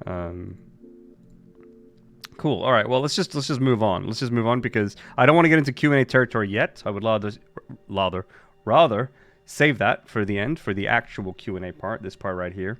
Cool. All right. Well, let's just move on. Let's just move on because I don't want to get into Q&A territory yet. I would rather save that for the end, for the actual Q&A part. This part right here.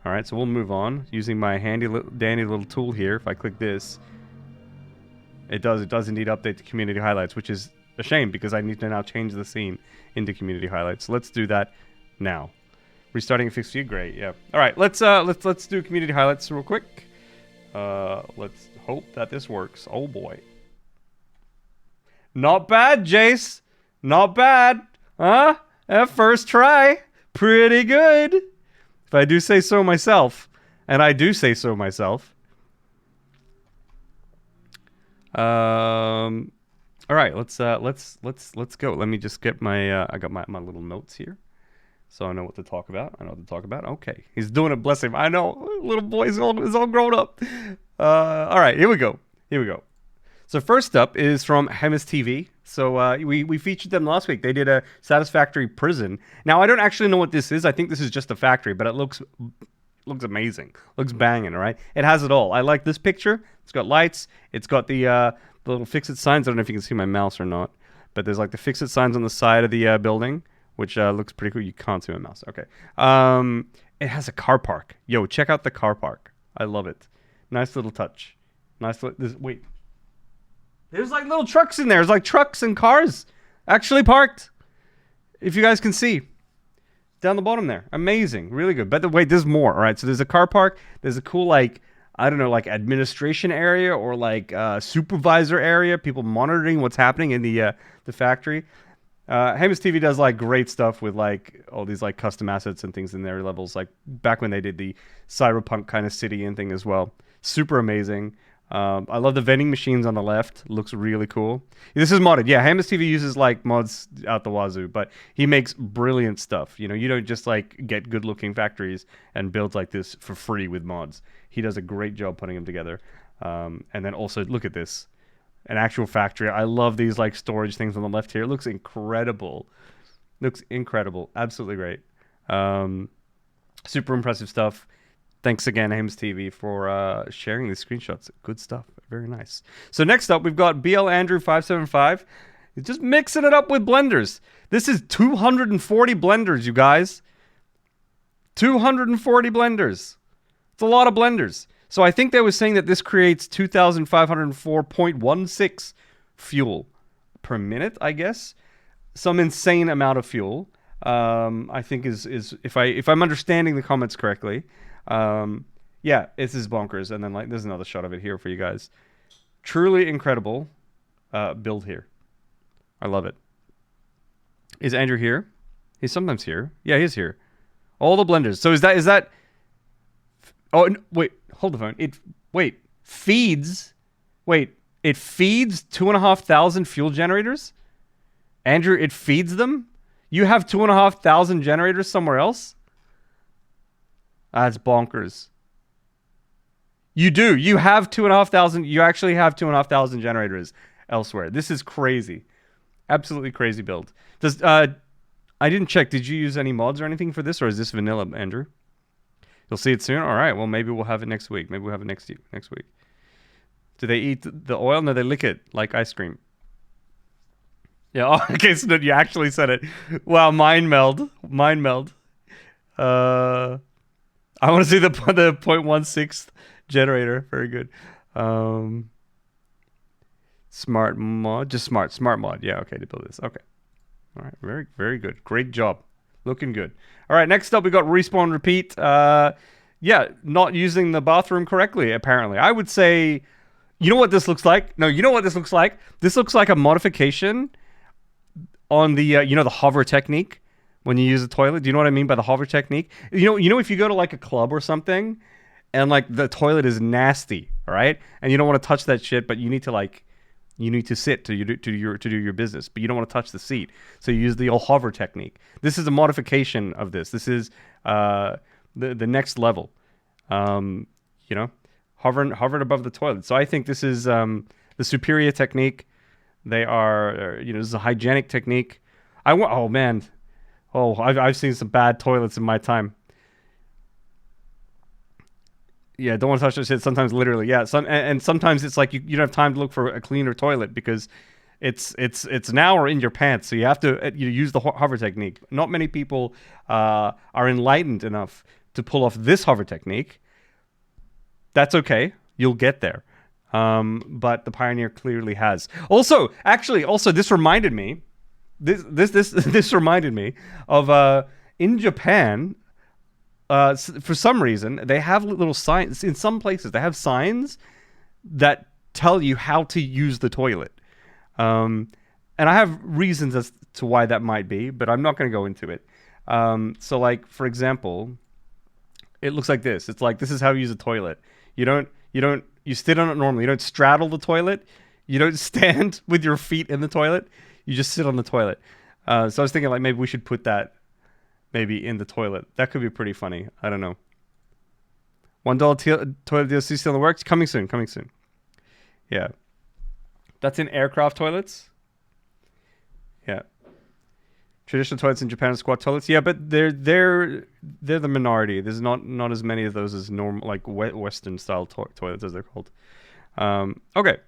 All right. So we'll move on using my dandy little tool here. If I click this, it does indeed update the community highlights, which is a shame because I need to now change the scene into community highlights. So let's do that now. Restarting a fixed view. Great. Yeah. All right. Let's do community highlights real quick. Let's hope that this works. Oh boy. Not bad, Jace. Not bad. Huh? At first try. Pretty good. If I do say so myself. And I do say so myself. All right, let's go. Let me just get my I got my little notes here. So I know what to talk about. Okay. He's doing it, bless him. I know. Little boy is all grown up. All right, here we go. So first up is from HamisTv. So we featured them last week. They did a Satisfactory prison. Now, I don't actually know what this is. I think this is just a factory, but it looks amazing. Looks banging, all right? It has it all. I like this picture. It's got lights. It's got the little fix-it signs. I don't know if you can see my mouse or not, but there's like the fix-it signs on the side of the building, which looks pretty cool. You can't see my mouse. Okay. It has a car park. Yo, check out the car park. I love it. Nice little touch. Wait. There's like little trucks in there. There's like trucks and cars actually parked. If you guys can see. Down the bottom there. Amazing. Really good. But wait, there's more. All right. So there's a car park. There's a cool, like, I don't know, like administration area or like supervisor area. People monitoring what's happening in the factory. HamisTv does like great stuff with like all these like custom assets and things in their levels, like back when they did the cyberpunk kind of city and thing as well. Super amazing. I love the vending machines on the left. Looks really cool. This is modded. Yeah, HamisTv uses like mods out the wazoo, but he makes brilliant stuff. You know, you don't just like get good looking factories and build like this for free with mods. He does a great job putting them together. And then also look at this. An actual factory. I love these like storage things on the left here. It looks incredible. Looks incredible. Absolutely great. Super impressive stuff. Thanks again, HamisTv, for sharing these screenshots. Good stuff. Very nice. So next up, we've got BL Andrew 575. He's just mixing it up with blenders. This is 240 blenders, you guys. 240 blenders. It's a lot of blenders. So I think they were saying that this creates 2,504.16 fuel per minute, I guess. Some insane amount of fuel. I think is if I'm understanding the comments correctly. Yeah, this is bonkers. And then like there's another shot of it here for you guys. Truly incredible build here. I love it. Is Andrew here? He's sometimes here. Yeah, he's here. All the blenders. So is that? Oh wait, hold the phone. It feeds 2,500 fuel generators. Andrew, it feeds them. You have 2,500 generators somewhere else. That's bonkers. You do. You have 2,500. You actually have 2,500 generators elsewhere. This is crazy. Absolutely crazy build. Does I didn't check. Did you use any mods or anything for this, or is this vanilla, Andrew? You'll see it soon. All right. Well, maybe we'll have it next week. Maybe we'll have it next week. Do they eat the oil? No, they lick it like ice cream. Yeah. Oh, okay. So you actually said it. Wow. Mind meld. I want to see the 0.16 generator. Very good. Smart mod. Just smart mod. Yeah. Okay. To build this. Okay. All right. Very, very good. Great job. Looking good. All right, next up we got respawn repeat. Yeah, not using the bathroom correctly, apparently. I would say, you know what this looks like? No, you know what this looks like? This looks like a modification on the, you know, the hover technique when you use the toilet. Do you know what I mean by the hover technique? You know, if you go to like a club or something and like the toilet is nasty, all right? And you don't want to touch that shit, but you need to like, you need to sit to do your business, but you don't want to touch the seat. So you use the old hover technique. This is a modification of this. This is the next level. You know, hovering above the toilet. So I think this is the superior technique. They are, you know, this is a hygienic technique. Oh man, I've seen some bad toilets in my time. Yeah, don't want to touch that shit. Sometimes literally, yeah. And sometimes it's like you don't have time to look for a cleaner toilet because it's now or in your pants. So you have to you use the hover technique. Not many people are enlightened enough to pull off this hover technique. That's okay. You'll get there. But the Pioneer clearly has. Also, this reminded me. This reminded me of in Japan. For some reason, they have little signs in some places. They have signs that tell you how to use the toilet. And I have reasons as to why that might be, but I'm not going to go into it. So, like, for example, it looks like this. It's like, this is how you use a toilet. You sit on it normally. You don't straddle the toilet. You don't stand with your feet in the toilet. You just sit on the toilet. So I was thinking, like, maybe we should put that maybe in the toilet. That could be pretty funny. I don't know. $1 toilet DLC still in the works. Coming soon. Yeah. That's in aircraft toilets. Yeah. Traditional toilets in Japan are squat toilets. Yeah, but they're the minority. There's not as many of those as normal, like Western style toilets as they're called. Okay.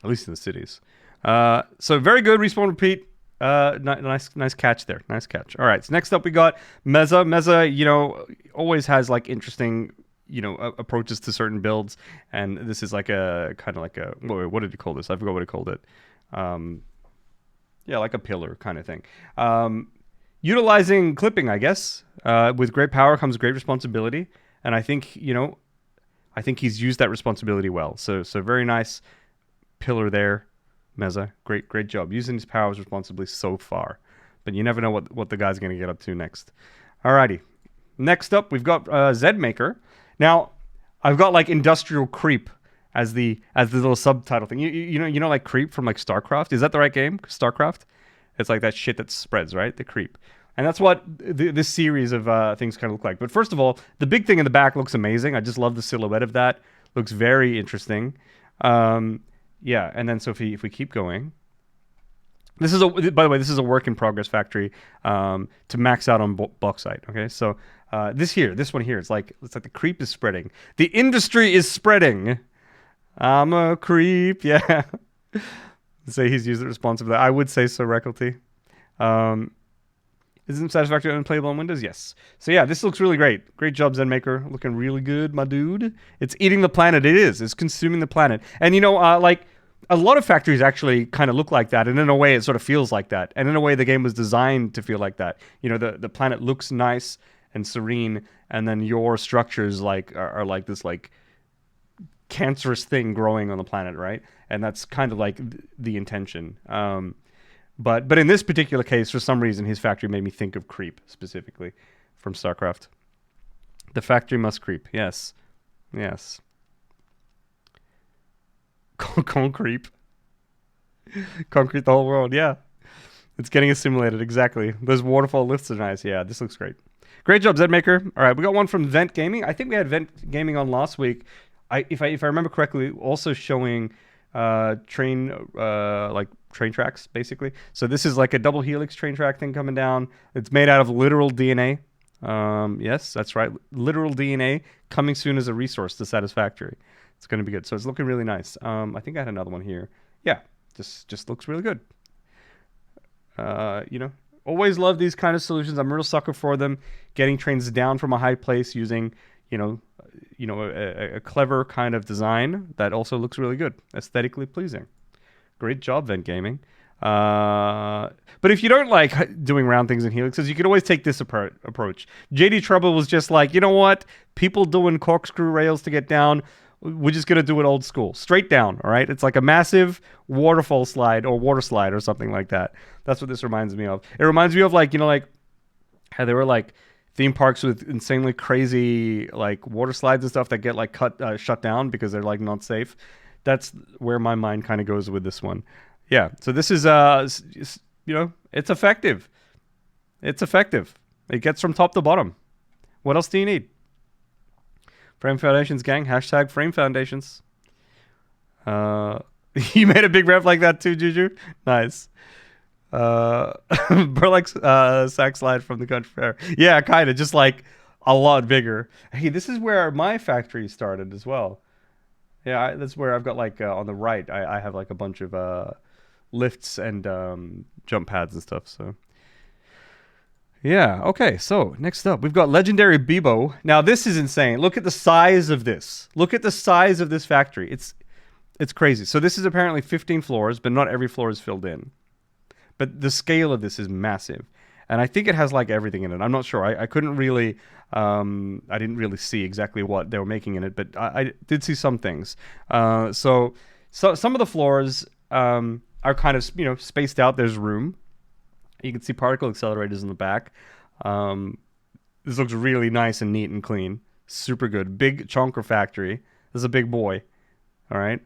At least in the cities. So very good. Respawn repeat. Nice catch there. Nice catch. All right. So next up we got Meza. Meza, always has like interesting, approaches to certain builds, and this is like a kind of like a what did you call this? I forgot what he called it. Yeah, like a pillar kind of thing. Utilizing clipping, I guess. With great power comes great responsibility, and I think he's used that responsibility well. So very nice pillar there, Meza. Great job using his powers responsibly so far. But you never know what the guy's going to get up to next. Alrighty. Next up, we've got Zedmaker. Now, I've got like industrial creep as the little subtitle thing. You know like creep from like StarCraft. Is that the right game? StarCraft. It's like that shit that spreads, right? The creep. And that's what this series of things kind of look like. But first of all, the big thing in the back looks amazing. I just love the silhouette of that. Looks very interesting. Yeah, and then so if we keep going, by the way, this is a work in progress factory to max out on bauxite. Okay, so this one here, it's like the creep is spreading. The industry is spreading. I'm a creep. Yeah. Say he's used it responsibly. I would say so, Recklety. Isn't Satisfactory unplayable on Windows? Yes. So yeah, this looks really great. Great job, Zenmaker. Looking really good, my dude. It's eating the planet. It is. It's consuming the planet. And like a lot of factories actually kind of look like that. And in a way, it sort of feels like that. And in a way, the game was designed to feel like that. The planet looks nice and serene. And then your structures are like this like cancerous thing growing on the planet, right? And that's kind of like the intention. But in this particular case, for some reason, his factory made me think of creep specifically from StarCraft. The factory must creep. Yes. Concrete. Concrete the whole world. Yeah. It's getting assimilated. Exactly. Those waterfall lifts are nice. Yeah, this looks great. Great job, Zedmaker. All right, we got one from Vent Gaming. I think we had Vent Gaming on last week. If I remember correctly, also showing train tracks, basically. So this is like a double helix train track thing coming down. It's made out of literal DNA. Yes, that's right. Literal DNA coming soon as a resource to Satisfactory. It's going to be good. So it's looking really nice. I think I had another one here. Yeah, this just looks really good. Always love these kind of solutions. I'm a real sucker for them. Getting trains down from a high place using, a clever kind of design that also looks really good, aesthetically pleasing. Great job, Vent Gaming. But if you don't like doing round things in helixes, you can always take this approach. jdtrouble was just like, you know what? People doing corkscrew rails to get down. We're just going to do it old school. Straight down, all right? It's like a massive waterfall slide or water slide or something like that. That's what this reminds me of. It reminds me of like how there were like theme parks with insanely crazy like water slides and stuff that get like shut down because they're like not safe. That's where my mind kind of goes with this one. Yeah. So this is it's effective. It's effective. It gets from top to bottom. What else do you need? Frame Foundations gang, hashtag Frame Foundations. You made a big rep like that too, Juju? Nice. Burlex sack slide from the country fair. Yeah, kind of. Just like, a lot bigger. Hey, this is where my factory started as well. Yeah, that's where I've got like on the right. I have like a bunch of lifts and jump pads and stuff. So yeah, okay. So next up, we've got Legendary Bebo. Now this is insane. Look at the size of this. Look at the size of this factory. It's crazy. So this is apparently 15 floors, but not every floor is filled in. But the scale of this is massive. And I think it has like everything in it. I'm not sure. I couldn't really, I didn't really see exactly what they were making in it, but I did see some things. So some of the floors are kind of, you know, spaced out. There's room. You can see particle accelerators in the back. This looks really nice and neat and clean. Super good. Big chonker factory. This is a big boy. All right.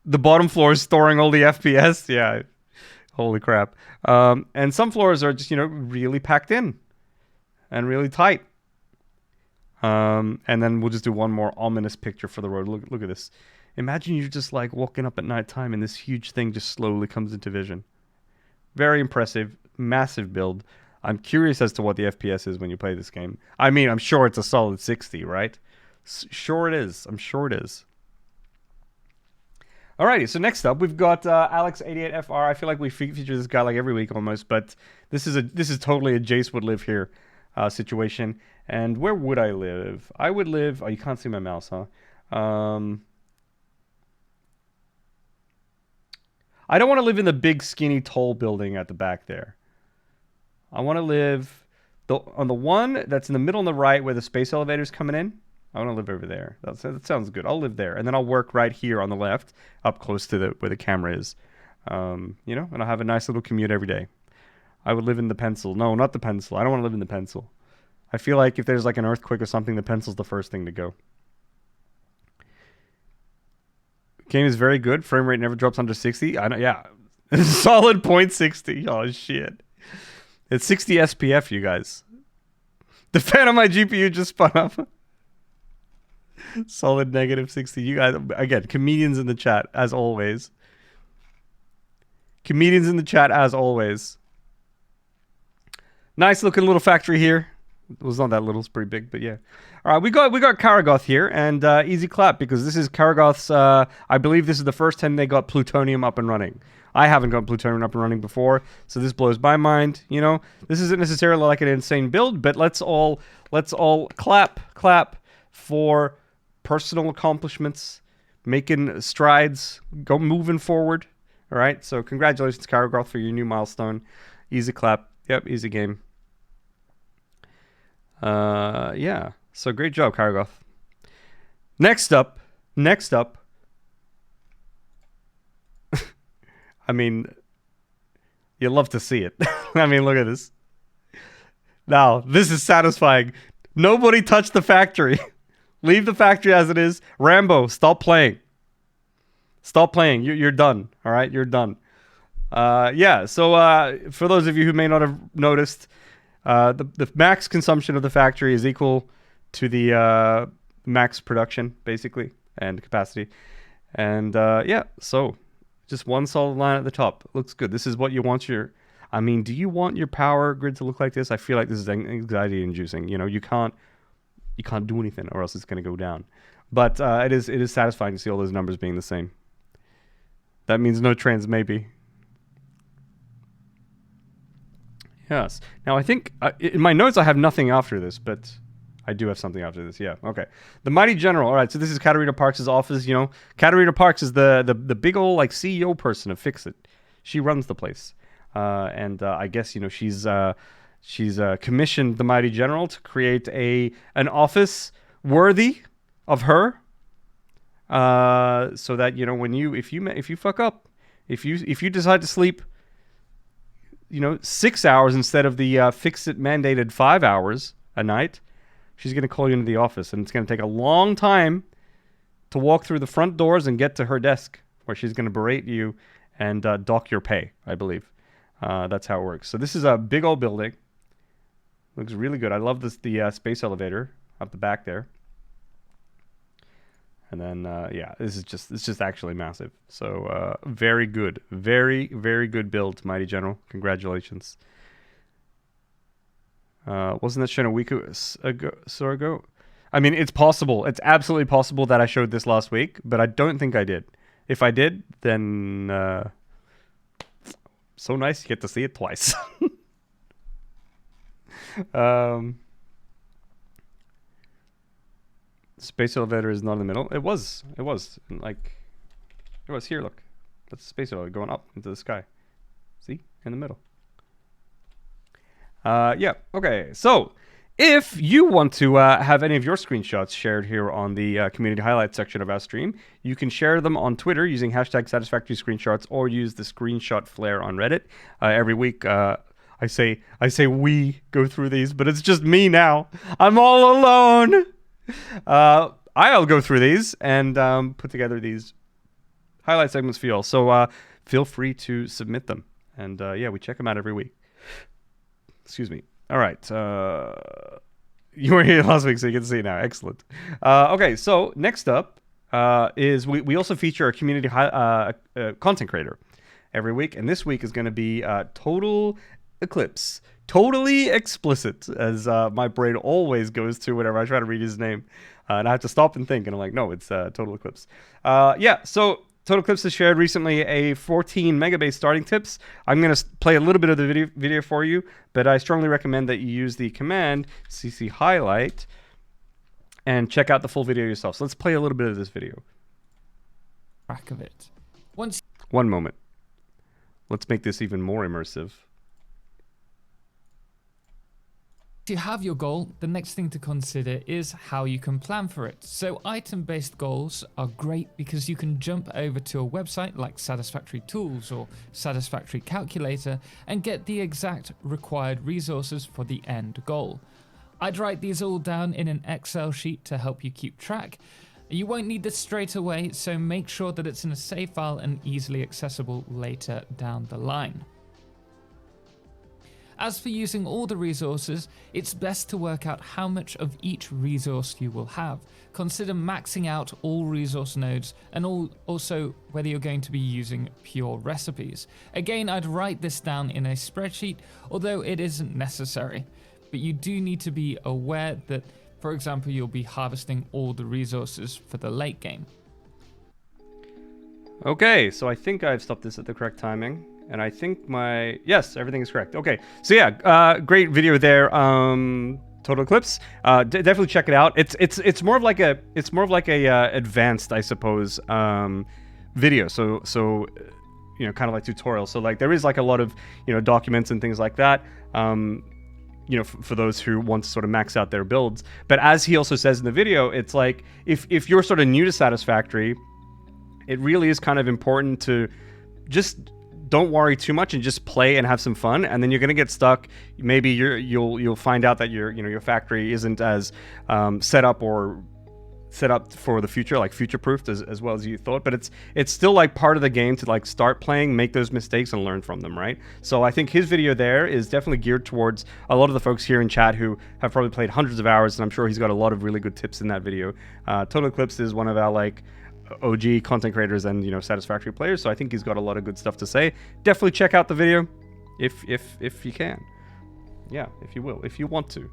The bottom floor is storing all the FPS. Yeah. Holy crap. And some floors are just, you know, really packed in and really tight. And then we'll just do one more ominous picture for the road. Look at this. Imagine you're just like walking up at nighttime and this huge thing just slowly comes into vision. Very impressive. Massive build. I'm curious as to what the FPS is when you play this game. I mean, I'm sure it's a solid 60, right? Sure it is. I'm sure it is. Alrighty, so next up we've got Alex88FR. I feel like we feature this guy like every week almost, but this is totally a Jace would live here situation. And where would I live? I would live. Oh, you can't see my mouse, huh? I don't want to live in the big, skinny, tall building at the back there. I want to live on the one that's in the middle on the right where the space elevator's coming in. I want to live over there. That sounds good. I'll live there. And then I'll work right here on the left, up close to where the camera is. You know, and I'll have a nice little commute every day. I would live in the pencil. No, not the pencil. I don't want to live in the pencil. I feel like if there's like an earthquake or something, the pencil's the first thing to go. Game is very good. Frame rate never drops under 60. I know, yeah. Solid 0.60. Oh, shit. It's 60 SPF, you guys. The fan on my GPU just spun up. Solid negative 60. You guys, again, comedians in the chat, as always. Comedians in the chat, as always. Nice looking little factory here. It was not that little, it's pretty big, but yeah. All right, we got Karagoth here, and easy clap, because this is Karagoth's, I believe this is the first time they got plutonium up and running. I haven't got plutonium up and running before, so this blows my mind, you know. This isn't necessarily like an insane build, but let's all clap for personal accomplishments, making strides, moving forward. All right, so congratulations, Karagoth, for your new milestone. Easy clap. Yep, easy game. Yeah, so great job, Karagoth. Next up. I mean, you love to see it. I mean, look at this. Now, this is satisfying. Nobody touched the factory. Leave the factory as it is. Rambo, stop playing. Stop playing. You're done. All right, you're done. Yeah, so for those of you who may not have noticed, the max consumption of the factory is equal to the max production, basically, and capacity. And yeah, so just one solid line at the top. Looks good. This is what you want your... I mean, do you want your power grid to look like this? I feel like this is anxiety-inducing. You know, you can't do anything, or else it's going to go down. But it is satisfying to see all those numbers being the same. That means no trans, maybe. Yes. Now, I think in my notes I have nothing after this, but I do have something after this. Yeah. Okay. The MightyGeneral. All right. So this is Caterina Parks' office. You know, Caterina Parks is the big old like CEO person of Fix-It. She runs the place, and I guess, you know, she's commissioned the MightyGeneral to create an office worthy of her, so that, you know, if you fuck up, if you decide to sleep, you know, 6 hours instead of the Fix-It mandated 5 hours a night, she's going to call you into the office, and it's going to take a long time to walk through the front doors and get to her desk, where she's going to berate you and dock your pay, I believe. That's how it works. So this is a big old building. Looks really good. I love the space elevator up the back there. And then, yeah, it's just actually massive. So very good. Very, very good build, MightyGeneral. Congratulations. Wasn't that shown a week ago? I mean, it's possible. It's absolutely possible that I showed this last week, but I don't think I did. If I did, then so nice you get to see it twice. Space elevator is not in the middle. It was like, it was here. Look, that's the space elevator going up into the sky. See, in the middle. Yeah. Okay. So, if you want to have any of your screenshots shared here on the community highlights section of our stream, you can share them on Twitter using hashtag Satisfactory Screenshots or use the screenshot flare on Reddit. Every week, I say we go through these, but it's just me now. I'm all alone. I'll go through these and put together these highlight segments for you all. So feel free to submit them. And yeah, we check them out every week. Excuse me. All right. You were here last week, so you can see it now. Excellent. Okay, so next up is we also feature a community content creator every week. And this week is going to be TotalXclipse. Totally explicit, as my brain always goes to whenever I try to read his name. And I have to stop and think, and I'm like, no, it's TotalXclipse. Yeah, so TotalXclipse has shared recently a 14 megabase starting tips. I'm going to play a little bit of the video for you, but I strongly recommend that you use the command cc highlight and check out the full video yourself. So let's play a little bit of this video. Back of it. One moment. Let's make this even more immersive. If you have your goal, the next thing to consider is how you can plan for it. So item-based goals are great because you can jump over to a website like Satisfactory Tools or Satisfactory Calculator and get the exact required resources for the end goal. I'd write these all down in an Excel sheet to help you keep track. You won't need this straight away, so make sure that it's in a save file and easily accessible later down the line. As for using all the resources, it's best to work out how much of each resource you will have. Consider maxing out all resource nodes and also whether you're going to be using pure recipes. Again, I'd write this down in a spreadsheet, although it isn't necessary. But you do need to be aware that, for example, you'll be harvesting all the resources for the late game. Okay, so I think I've stopped this at the correct timing. And I think yes, everything is correct. Okay, so yeah, great video there, TotalXclipse. Definitely check it out. It's more of like a advanced, I suppose, video. So you know, kind of like tutorial. So like there is like a lot of, you know, documents and things like that. You know, for those who want to sort of max out their builds. But as he also says in the video, it's like if you're sort of new to Satisfactory, it really is kind of important to just don't worry too much and just play and have some fun, and then you're gonna get stuck. Maybe you'll find out that your factory isn't as set up for the future, like future-proofed as well as you thought. But it's still like part of the game to like start playing, make those mistakes, and learn from them, right? So I think his video there is definitely geared towards a lot of the folks here in chat who have probably played hundreds of hours, and I'm sure he's got a lot of really good tips in that video. TotalXclipse is one of our like OG content creators and, you know, Satisfactory players, so I think he's got a lot of good stuff to say. Definitely check out the video if you can. Yeah, if you will, if you want to.